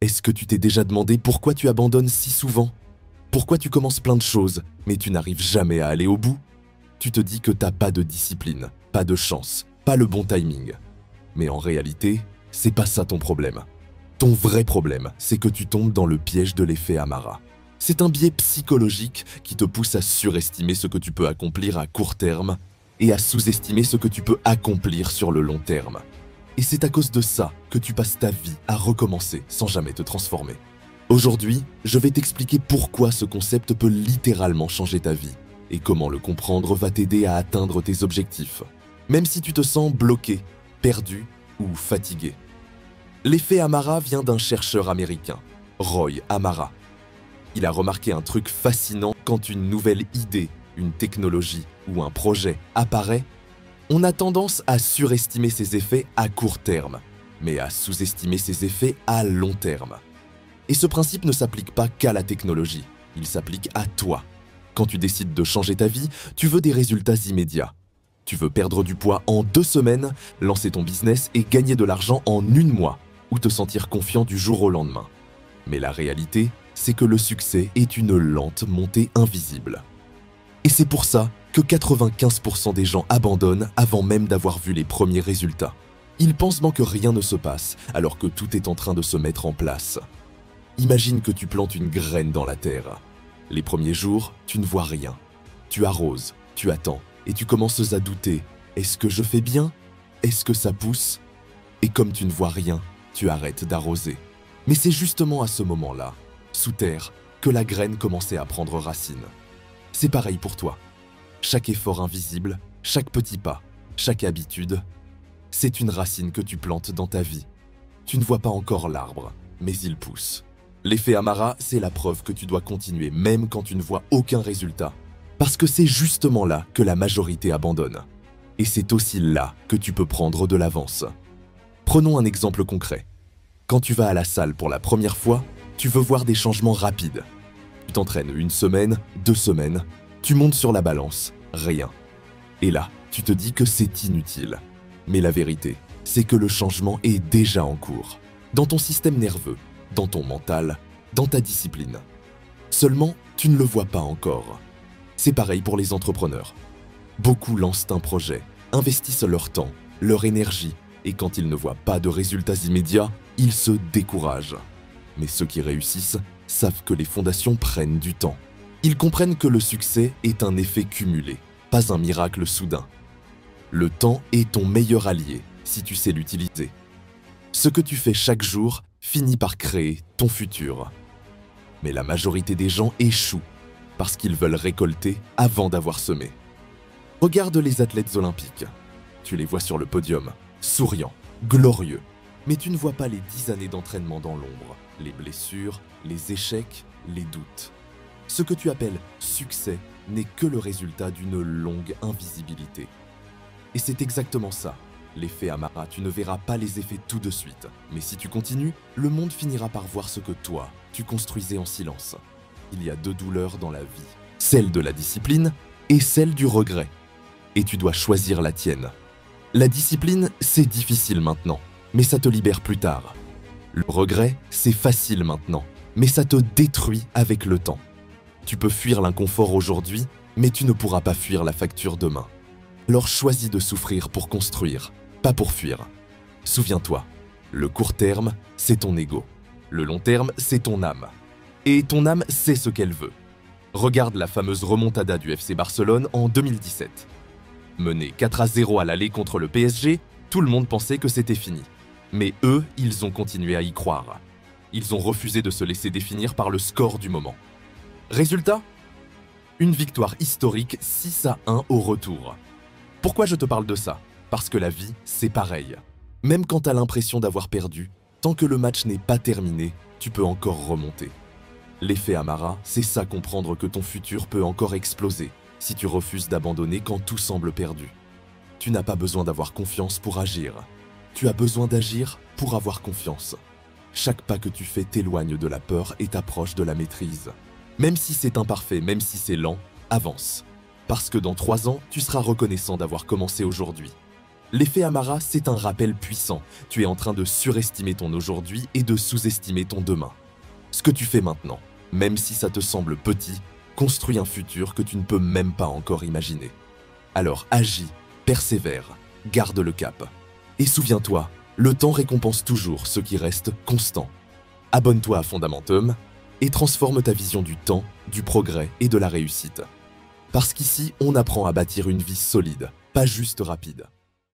Est-ce que tu t'es déjà demandé pourquoi tu abandonnes si souvent? Pourquoi tu commences plein de choses, mais tu n'arrives jamais à aller au bout? Tu te dis que t'as pas de discipline, pas de chance, pas le bon timing. Mais en réalité, c'est pas ça ton problème. Ton vrai problème, c'est que tu tombes dans le piège de l'effet Amara. C'est un biais psychologique qui te pousse à surestimer ce que tu peux accomplir à court terme et à sous-estimer ce que tu peux accomplir sur le long terme. Et c'est à cause de ça que tu passes ta vie à recommencer sans jamais te transformer. Aujourd'hui, je vais t'expliquer pourquoi ce concept peut littéralement changer ta vie et comment le comprendre va t'aider à atteindre tes objectifs, même si tu te sens bloqué, perdu ou fatigué. L'effet Amara vient d'un chercheur américain, Roy Amara. Il a remarqué un truc fascinant quand une nouvelle idée, une technologie ou un projet apparaît. On a tendance à surestimer ses effets à court terme, mais à sous-estimer ses effets à long terme. Et ce principe ne s'applique pas qu'à la technologie, il s'applique à toi. Quand tu décides de changer ta vie, tu veux des résultats immédiats. Tu veux perdre du poids en 2 semaines, lancer ton business et gagner de l'argent en 1 mois, ou te sentir confiant du jour au lendemain. Mais la réalité, c'est que le succès est une lente montée invisible. Et c'est pour ça que 95% des gens abandonnent avant même d'avoir vu les premiers résultats. Ils pensent que rien ne se passe, alors que tout est en train de se mettre en place. Imagine que tu plantes une graine dans la terre. Les premiers jours, tu ne vois rien. Tu arroses, tu attends, et tu commences à douter. Est-ce que je fais bien? Est-ce que ça pousse? Et comme tu ne vois rien, tu arrêtes d'arroser. Mais c'est justement à ce moment-là, sous terre, que la graine commençait à prendre racine. C'est pareil pour toi. Chaque effort invisible, chaque petit pas, chaque habitude, c'est une racine que tu plantes dans ta vie. Tu ne vois pas encore l'arbre, mais il pousse. L'effet Amara, c'est la preuve que tu dois continuer même quand tu ne vois aucun résultat. Parce que c'est justement là que la majorité abandonne. Et c'est aussi là que tu peux prendre de l'avance. Prenons un exemple concret. Quand tu vas à la salle pour la première fois, tu veux voir des changements rapides. Tu t'entraînes 1 semaine, 2 semaines, tu montes sur la balance, rien. Et là, tu te dis que c'est inutile. Mais la vérité, c'est que le changement est déjà en cours. Dans ton système nerveux, dans ton mental, dans ta discipline. Seulement, tu ne le vois pas encore. C'est pareil pour les entrepreneurs. Beaucoup lancent un projet, investissent leur temps, leur énergie, et quand ils ne voient pas de résultats immédiats, ils se découragent. Mais ceux qui réussissent savent que les fondations prennent du temps. Ils comprennent que le succès est un effet cumulé, pas un miracle soudain. Le temps est ton meilleur allié si tu sais l'utiliser. Ce que tu fais chaque jour finit par créer ton futur. Mais la majorité des gens échouent parce qu'ils veulent récolter avant d'avoir semé. Regarde les athlètes olympiques. Tu les vois sur le podium, souriants, glorieux. Mais tu ne vois pas les 10 années d'entraînement dans l'ombre, les blessures, les échecs, les doutes. Ce que tu appelles succès n'est que le résultat d'une longue invisibilité. Et c'est exactement ça, l'effet Amara. Tu ne verras pas les effets tout de suite. Mais si tu continues, le monde finira par voir ce que toi, tu construisais en silence. Il y a 2 douleurs dans la vie, celle de la discipline et celle du regret. Et tu dois choisir la tienne. La discipline, c'est difficile maintenant, mais ça te libère plus tard. Le regret, c'est facile maintenant, mais ça te détruit avec le temps. Tu peux fuir l'inconfort aujourd'hui, mais tu ne pourras pas fuir la facture demain. Alors choisis de souffrir pour construire, pas pour fuir. Souviens-toi, le court terme, c'est ton ego. Le long terme, c'est ton âme. Et ton âme sait ce qu'elle veut. Regarde la fameuse remontada du FC Barcelone en 2017. Mené 4-0 à l'aller contre le PSG, tout le monde pensait que c'était fini. Mais eux, ils ont continué à y croire. Ils ont refusé de se laisser définir par le score du moment. Résultat ? Une victoire historique 6-1 au retour. Pourquoi je te parle de ça? Parce que la vie, c'est pareil. Même quand tu as l'impression d'avoir perdu, tant que le match n'est pas terminé, tu peux encore remonter. L'effet Amara, c'est ça, comprendre que ton futur peut encore exploser si tu refuses d'abandonner quand tout semble perdu. Tu n'as pas besoin d'avoir confiance pour agir. Tu as besoin d'agir pour avoir confiance. Chaque pas que tu fais t'éloigne de la peur et t'approche de la maîtrise. Même si c'est imparfait, même si c'est lent, avance. Parce que dans 3 ans, tu seras reconnaissant d'avoir commencé aujourd'hui. L'effet Amara, c'est un rappel puissant. Tu es en train de surestimer ton aujourd'hui et de sous-estimer ton demain. Ce que tu fais maintenant, même si ça te semble petit, construit un futur que tu ne peux même pas encore imaginer. Alors agis, persévère, garde le cap. Et souviens-toi, le temps récompense toujours ceux qui restent constants. Abonne-toi à Fondamentum et transforme ta vision du temps, du progrès et de la réussite. Parce qu'ici, on apprend à bâtir une vie solide, pas juste rapide.